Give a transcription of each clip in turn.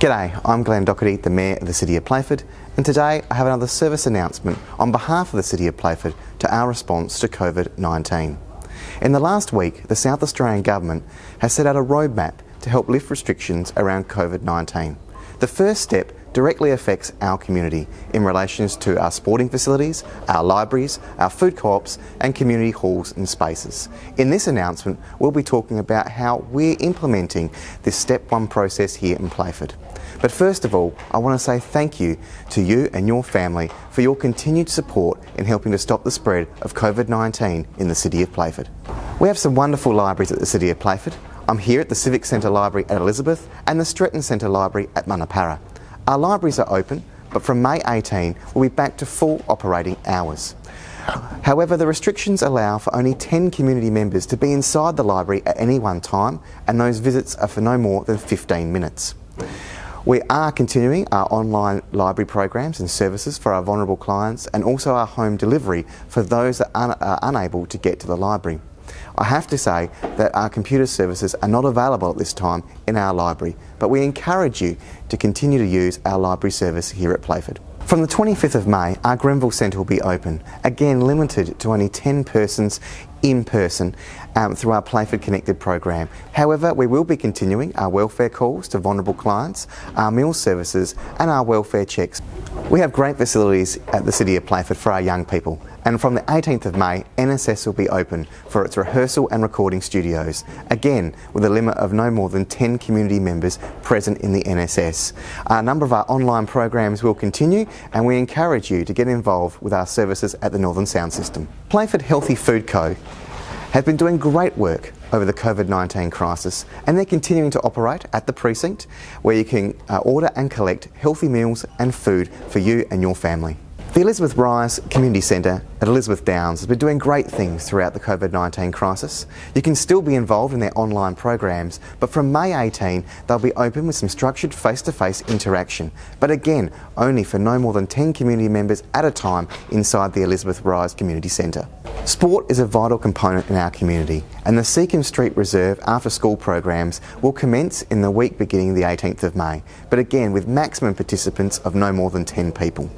G'day, I'm Docherty, the Mayor of the City of Playford, and today I have another service announcement on behalf of the City of Playford to our response to COVID-19. In the last week, the South Australian Government has set out a roadmap to help lift restrictions around COVID-19. The first step directly affects our community in relation to our sporting facilities, our libraries, our food co-ops and community halls and spaces. In this announcement, we'll be talking about how we're implementing this step one process here in Playford. But first of all, I want to say thank you to you and your family for your continued support in helping to stop the spread of COVID-19 in the City of Playford. We have some wonderful libraries at the City of Playford. I'm here at the Civic Centre Library at Elizabeth and the Stretton Centre Library at Manapara. Our libraries are open, but from May 18 we'll be back to full operating hours. However, the restrictions allow for only 10 community members to be inside the library at any one time, and those visits are for no more than 15 minutes. We are continuing our online library programs and services for our vulnerable clients, and also our home delivery for those that are unable to get to the library. I have to say that our computer services are not available at this time in our library, but we encourage you to continue to use our library service here at Playford. From the 25th of May, our Grenville Centre will be open, again limited to only 10 persons in person through our Playford Connected program. However, we will be continuing our welfare calls to vulnerable clients, our meal services and our welfare checks. We have great facilities at the City of Playford for our young people, and from the 18th of May, NSS will be open for its rehearsal and recording studios, again with a limit of no more than 10 community members present in the NSS. A number of our online programs will continue, and we encourage you to get involved with our services at the Northern Sound System. Playford Healthy Food Co have been doing great work over the COVID-19 crisis, and they're continuing to operate at the precinct where you can order and collect healthy meals and food for you and your family. The Elizabeth Rise Community Centre at Elizabeth Downs has been doing great things throughout the COVID-19 crisis. You can still be involved in their online programs, but from May 18 they'll be open with some structured face-to-face interaction, but again only for no more than 10 community members at a time inside the Elizabeth Rise Community Centre. Sport is a vital component in our community, and the Seacombe Street Reserve after-school programs will commence in the week beginning the 18th of May, but again with maximum participants of no more than 10 people.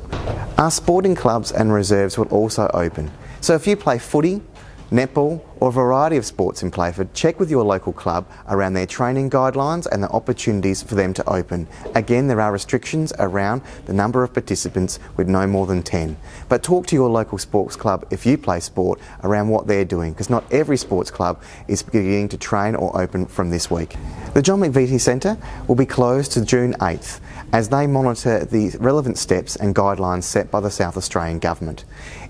Our sporting clubs and reserves will also open, so if you play footy, netball or a variety of sports in Playford, check with your local club around their training guidelines and the opportunities for them to open. Again, there are restrictions around the number of participants with no more than 10. But talk to your local sports club if you play sport around what they're doing, because not every sports club is beginning to train or open from this week. The John McVitie Centre will be closed to June 8th as they monitor the relevant steps and guidelines set by the South Australian Government.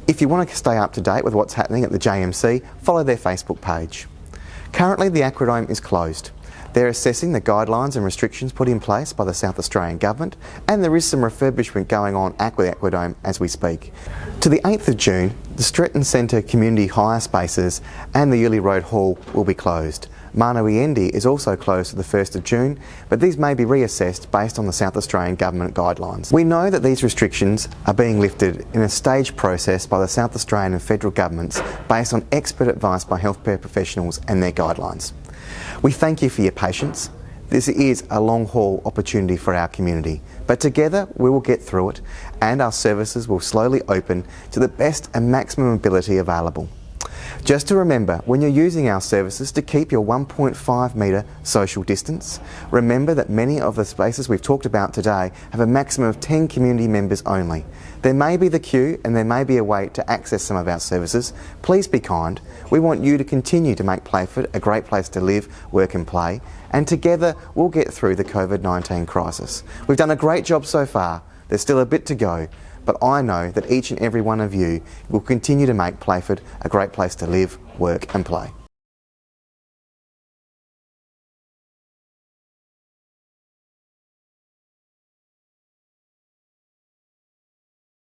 If you want to stay up to date with what's happening at the JMC, follow their Facebook page. Currently the Aquadome is closed. They're assessing the guidelines and restrictions put in place by the South Australian Government, and there is some refurbishment going on at the Aquadome as we speak. To the 8th of June, the Stretton Centre Community Hire Spaces and the Ely Road Hall will be closed. Manawiendi is also closed to the 1st of June, but these may be reassessed based on the South Australian Government guidelines. We know that these restrictions are being lifted in a staged process by the South Australian and federal governments based on expert advice by healthcare professionals and their guidelines. We thank you for your patience. This is a long-haul opportunity for our community, but together we will get through it, and our services will slowly open to the best and maximum ability available. Just to remember, when you're using our services, to keep your 1.5 metre social distance. Remember that many of the spaces we've talked about today have a maximum of 10 community members only. There may be the queue and there may be a wait to access some of our services. Please be kind. We want you to continue to make Playford a great place to live, work and play, and together we'll get through the COVID-19 crisis. We've done a great job so far. There's still a bit to go, but I know that each and every one of you will continue to make Playford a great place to live, work and play.